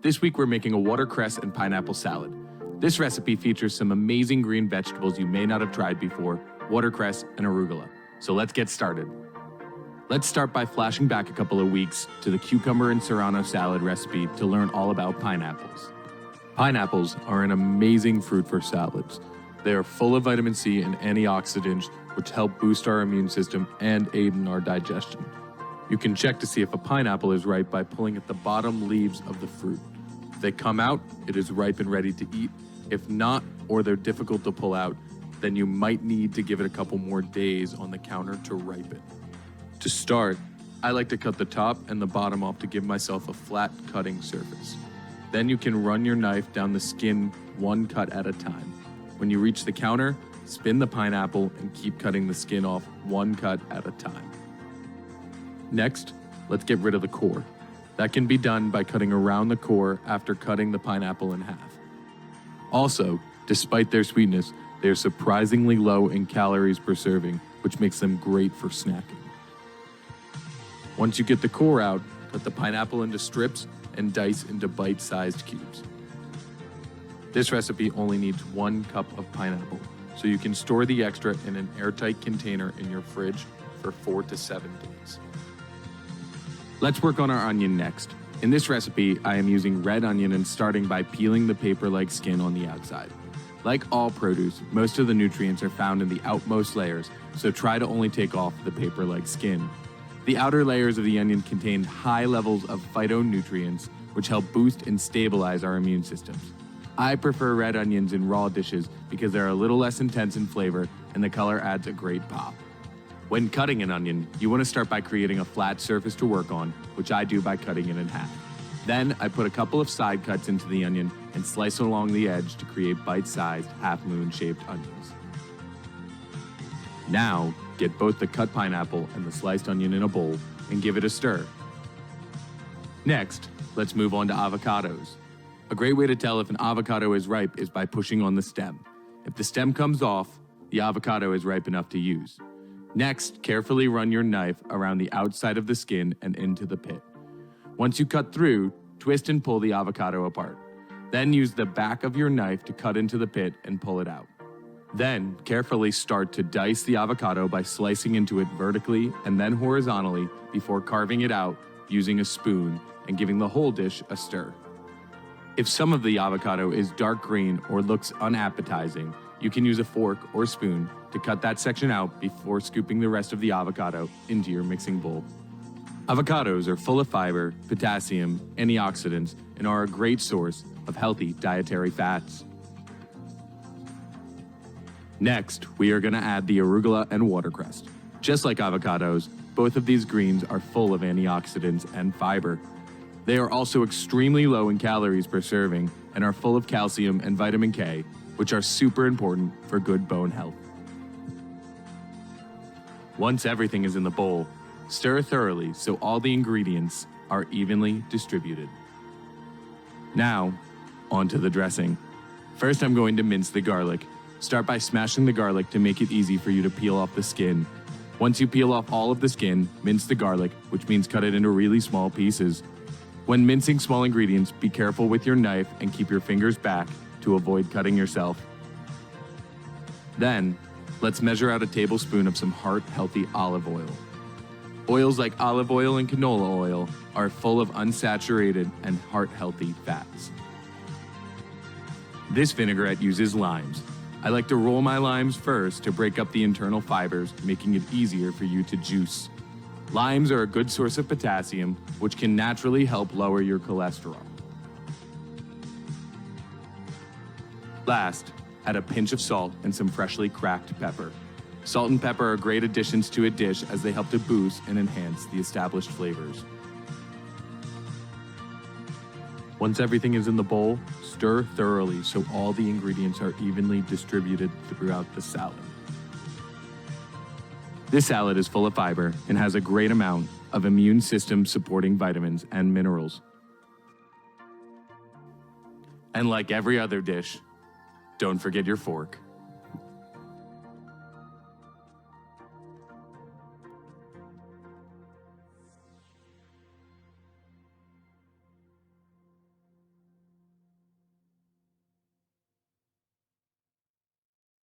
This week we're making a watercress and pineapple salad. This recipe features some amazing green vegetables you may not have tried before, watercress and arugula. So let's get started. Let's start by flashing back a couple of weeks to the cucumber and serrano salad recipe to learn all about pineapples. Pineapples are an amazing fruit for salads. They are full of vitamin C and antioxidants, which help boost our immune system and aid in our digestion. You can check to see if a pineapple is ripe by pulling at the bottom leaves of the fruit. If they come out, it is ripe and ready to eat. If not, or they're difficult to pull out, then you might need to give it a couple more days on the counter to ripen. To start, I like to cut the top and the bottom off to give myself a flat cutting surface. Then you can run your knife down the skin one cut at a time. When you reach the counter, spin the pineapple and keep cutting the skin off one cut at a time. Next, let's get rid of the core. That can be done by cutting around the core after cutting the pineapple in half. Also, despite their sweetness, they are surprisingly low in calories per serving, which makes them great for snacking. Once you get the core out, cut the pineapple into strips and dice into bite-sized cubes. This recipe only needs 1 cup of pineapple, so you can store the extra in an airtight container in your fridge for 4 to 7 days. Let's work on our onion next. In this recipe, I am using red onion and starting by peeling the paper-like skin on the outside. Like all produce, most of the nutrients are found in the outmost layers, so try to only take off the paper-like skin. The outer layers of the onion contain high levels of phytonutrients, which help boost and stabilize our immune systems. I prefer red onions in raw dishes because they're a little less intense in flavor and the color adds a great pop. When cutting an onion, you want to start by creating a flat surface to work on, which I do by cutting it in half. Then I put a couple of side cuts into the onion and slice along the edge to create bite-sized, half-moon-shaped onions. Now, get both the cut pineapple and the sliced onion in a bowl and give it a stir. Next, let's move on to avocados. A great way to tell if an avocado is ripe is by pushing on the stem. If the stem comes off, the avocado is ripe enough to use. Next, carefully run your knife around the outside of the skin and into the pit. Once you cut through, twist and pull the avocado apart. Then use the back of your knife to cut into the pit and pull it out. Then, carefully start to dice the avocado by slicing into it vertically and then horizontally before carving it out using a spoon and giving the whole dish a stir. If some of the avocado is dark green or looks unappetizing, you can use a fork or spoon to cut that section out before scooping the rest of the avocado into your mixing bowl. Avocados are full of fiber, potassium, antioxidants, and are a great source of healthy dietary fats. Next, we are going to add the arugula and watercress. Just like avocados, both of these greens are full of antioxidants and fiber. They are also extremely low in calories per serving and are full of calcium and vitamin K, which are super important for good bone health. Once everything is in the bowl, stir thoroughly so all the ingredients are evenly distributed. Now, onto the dressing. First, I'm going to mince the garlic. Start by smashing the garlic to make it easy for you to peel off the skin. Once you peel off all of the skin, mince the garlic, which means cut it into really small pieces. When mincing small ingredients, be careful with your knife and keep your fingers back to avoid cutting yourself. Then, let's measure out a tablespoon of some heart-healthy olive oil. Oils like olive oil and canola oil are full of unsaturated and heart-healthy fats. This vinaigrette uses limes. I like to roll my limes first to break up the internal fibers, making it easier for you to juice. Limes are a good source of potassium, which can naturally help lower your cholesterol. Last, add a pinch of salt and some freshly cracked pepper. Salt and pepper are great additions to a dish as they help to boost and enhance the established flavors. Once everything is in the bowl, stir thoroughly so all the ingredients are evenly distributed throughout the salad. This salad is full of fiber and has a great amount of immune system supporting vitamins and minerals. And like every other dish, don't forget your fork.